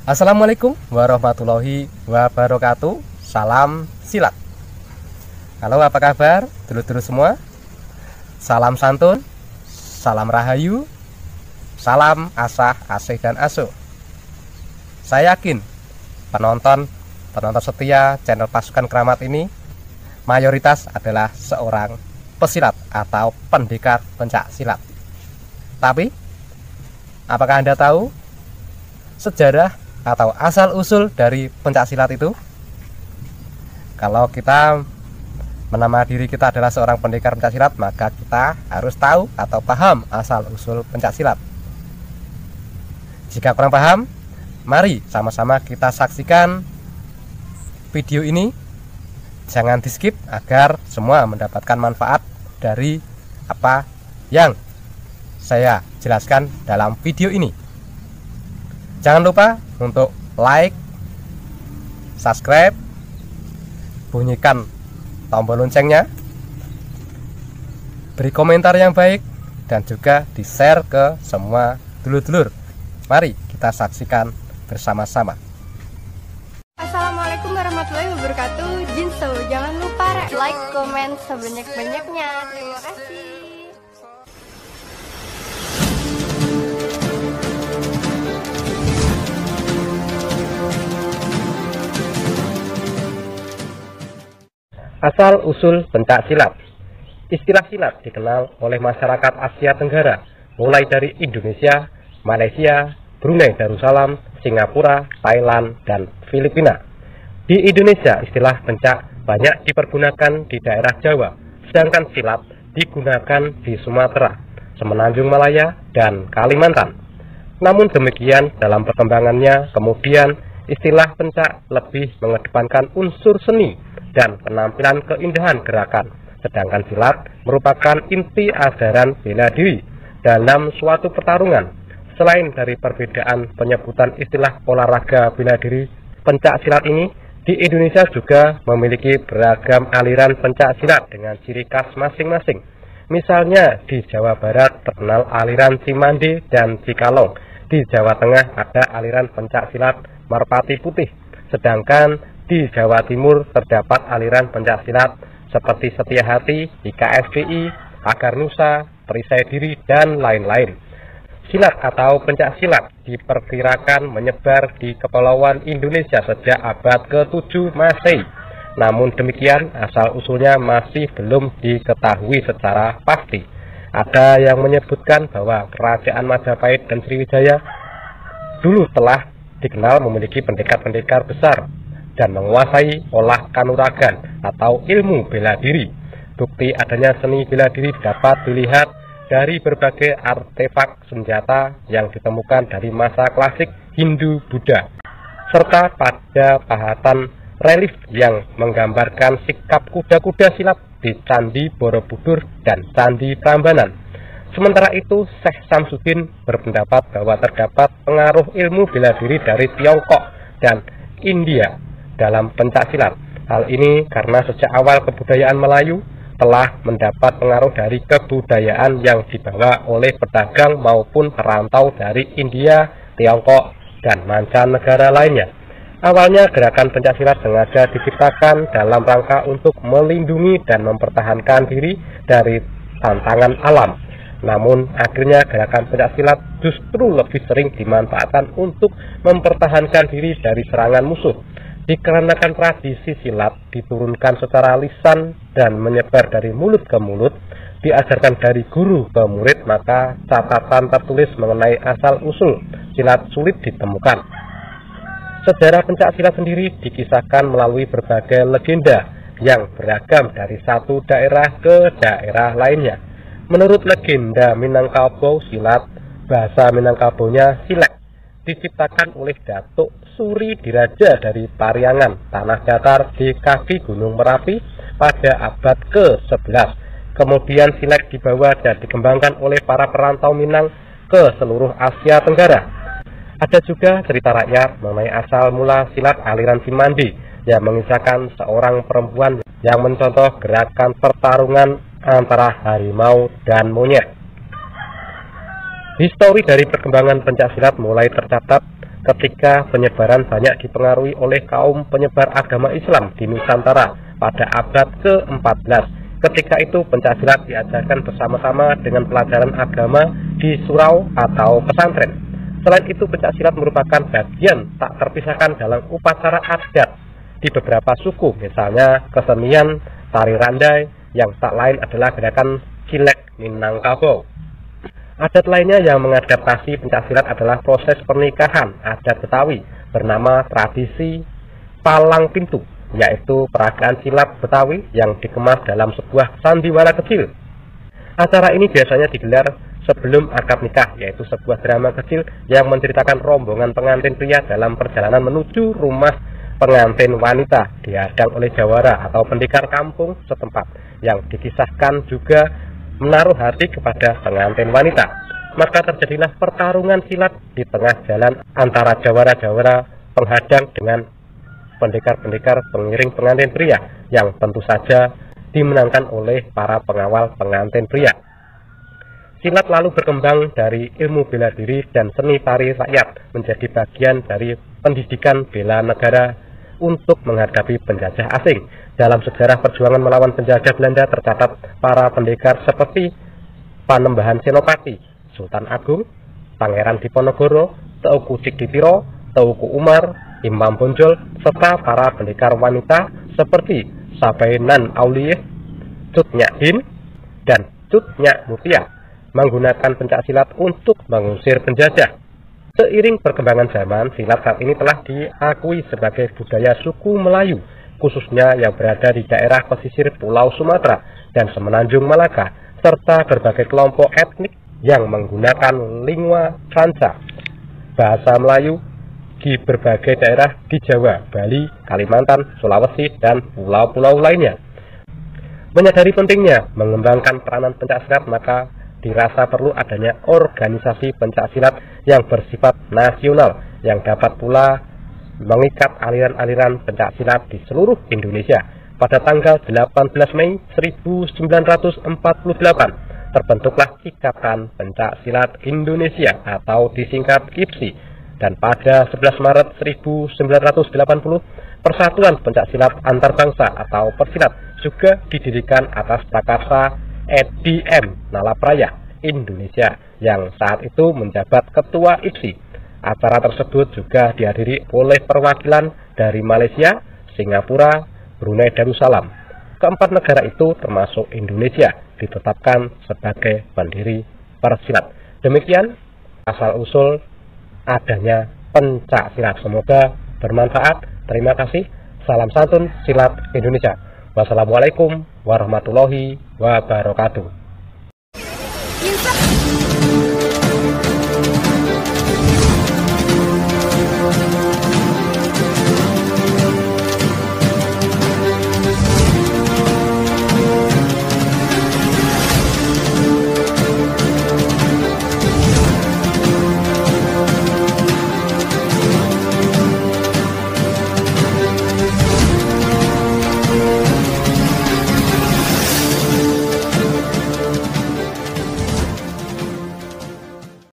Assalamualaikum warahmatullahi wabarakatuh. Salam silat. Halo, apa kabar dulur-dulur semua? Salam santun, salam rahayu, salam asah, asih dan asuh. Saya yakin penonton setia channel Pasukan Keramat ini mayoritas adalah seorang pesilat atau pendekar pencak silat. Tapi apakah Anda tahu sejarah atau asal-usul dari pencak silat itu? Kalau kita menama diri kita adalah seorang pendekar pencak silat, maka kita harus tahu atau paham asal-usul pencak silat. Jika kurang paham, mari sama-sama kita saksikan video ini. Jangan di skip agar semua mendapatkan manfaat dari apa yang saya jelaskan dalam video ini. Jangan lupa untuk like, subscribe, bunyikan tombol loncengnya, beri komentar yang baik, dan juga di-share ke semua dulur-dulur. Mari kita saksikan bersama-sama. Assalamualaikum warahmatullahi wabarakatuh. Jinso, jangan lupa like, komen sebanyak-banyaknya. Terima kasih. Asal-usul pencak silat. Istilah silat dikenal oleh masyarakat Asia Tenggara, mulai dari Indonesia, Malaysia, Brunei Darussalam, Singapura, Thailand, dan Filipina. Di Indonesia, istilah pencak banyak dipergunakan di daerah Jawa, sedangkan silat digunakan di Sumatera, Semenanjung Malaya, dan Kalimantan. Namun demikian, dalam perkembangannya, kemudian istilah pencak lebih mengedepankan unsur seni dan penampilan keindahan gerakan, sedangkan silat merupakan inti ajaran bela diri dalam suatu pertarungan. Selain dari perbedaan penyebutan istilah olahraga bela diri, pencak silat ini di Indonesia juga memiliki beragam aliran pencak silat dengan ciri khas masing-masing. Misalnya di Jawa Barat terkenal aliran Cimande dan Cikalong. Di Jawa Tengah ada aliran pencak silat Merpati Putih, sedangkan di Jawa Timur terdapat aliran pencak silat seperti Setia Hati, IKSDI, Agar Nusa, Perisai Diri, dan lain-lain. Silat atau pencak silat diperkirakan menyebar di Kepulauan Indonesia sejak abad ke-7 Masehi. Namun demikian, asal-usulnya masih belum diketahui secara pasti. Ada yang menyebutkan bahwa Kerajaan Majapahit dan Sriwijaya dulu telah dikenal memiliki pendekar-pendekar besar dan menguasai olah kanuragan atau ilmu bela diri. Bukti adanya seni bela diri dapat dilihat dari berbagai artefak senjata yang ditemukan dari masa klasik Hindu-Buddha, serta pada pahatan relief yang menggambarkan sikap kuda-kuda silat di Candi Borobudur dan Candi Prambanan. Sementara itu, Syekh Samsudin berpendapat bahwa terdapat pengaruh ilmu bela diri dari Tiongkok dan India dalam pencak silat. Hal ini karena sejak awal kebudayaan Melayu telah mendapat pengaruh dari kebudayaan yang dibawa oleh pedagang maupun perantau dari India, Tiongkok, dan mancanegara lainnya. Awalnya gerakan pencak silat sengaja diciptakan dalam rangka untuk melindungi dan mempertahankan diri dari tantangan alam. Namun akhirnya gerakan pencak silat justru lebih sering dimanfaatkan untuk mempertahankan diri dari serangan musuh. Dikarenakan tradisi silat diturunkan secara lisan dan menyebar dari mulut ke mulut, diajarkan dari guru ke murid, maka catatan tertulis mengenai asal-usul silat sulit ditemukan. Sejarah pencak silat sendiri dikisahkan melalui berbagai legenda yang beragam dari satu daerah ke daerah lainnya. Menurut legenda Minangkabau silat, bahasa Minangkabonya silek, diciptakan oleh Datuk Suri Diraja dari Pariangan, tanah datar di kaki Gunung Merapi pada abad ke-11. Kemudian silek dibawa dan dikembangkan oleh para perantau Minang ke seluruh Asia Tenggara. Ada juga cerita rakyat mengenai asal mula silat aliran Cimande yang mengisahkan seorang perempuan yang mencontoh gerakan pertarungan antara harimau dan monyet. Histori dari perkembangan pencaksilat mulai tercatat ketika penyebaran banyak dipengaruhi oleh kaum penyebar agama Islam di Nusantara pada abad ke-14. Ketika itu pencaksilat diajarkan bersama-sama dengan pelajaran agama di surau atau pesantren. Selain itu, pencaksilat merupakan bagian tak terpisahkan dalam upacara adat di beberapa suku, misalnya kesenian tari randai yang tak lain adalah gerakan Cilek Minangkabau. Adat lainnya yang mengadaptasi pencaksilat adalah proses pernikahan adat Betawi bernama tradisi palang pintu, yaitu peragaan silat Betawi yang dikemas dalam sebuah sandiwara kecil. Acara ini biasanya digelar sebelum akad nikah, yaitu sebuah drama kecil yang menceritakan rombongan pengantin pria dalam perjalanan menuju rumah pengantin wanita dihadang oleh jawara atau pendekar kampung setempat yang dikisahkan juga menaruh hati kepada pengantin wanita. Maka terjadilah pertarungan silat di tengah jalan antara jawara-jawara penghadang dengan pendekar-pendekar pengiring pengantin pria yang tentu saja dimenangkan oleh para pengawal pengantin pria. Silat lalu berkembang dari ilmu bela diri dan seni tari rakyat menjadi bagian dari pendidikan bela negara untuk menghadapi penjajah asing. Dalam sejarah perjuangan melawan penjajah Belanda tercatat para pendekar seperti Panembahan Senopati, Sultan Agung, Pangeran Diponegoro, Teuku Cikditiro, Teuku Umar, Imam Bonjol, serta para pendekar wanita seperti Sabainan Aulieh, Cut Nyak Din, dan Cut Nyak Mutia menggunakan pencaksilat untuk mengusir penjajah. Seiring perkembangan zaman, silat saat ini telah diakui sebagai budaya suku Melayu, khususnya yang berada di daerah pesisir Pulau Sumatera dan Semenanjung Malaka, serta berbagai kelompok etnik yang menggunakan lingua franca, bahasa Melayu, di berbagai daerah di Jawa, Bali, Kalimantan, Sulawesi, dan pulau-pulau lainnya. Menyadari pentingnya mengembangkan peranan pencaksilat, maka dirasa perlu adanya organisasi pencaksilat yang bersifat nasional yang dapat pula mengikat aliran-aliran pencaksilat di seluruh Indonesia. Pada tanggal 18 Mei 1948 terbentuklah Ikatan Pencaksilat Indonesia atau disingkat IPSI, dan pada 11 Maret 1980 Persatuan Pencaksilat Antarbangsa atau Persilat juga didirikan atas prakarsa EDM Nalapraya Indonesia yang saat itu menjabat ketua IPSI. Acara tersebut juga dihadiri oleh perwakilan dari Malaysia, Singapura, Brunei Darussalam. Keempat negara itu termasuk Indonesia ditetapkan sebagai pendiri Persilat. Demikian asal-usul adanya pencaksilat. Semoga bermanfaat. Terima kasih. Salam santun silat Indonesia. Wassalamualaikum warahmatullahi wabarakatuh.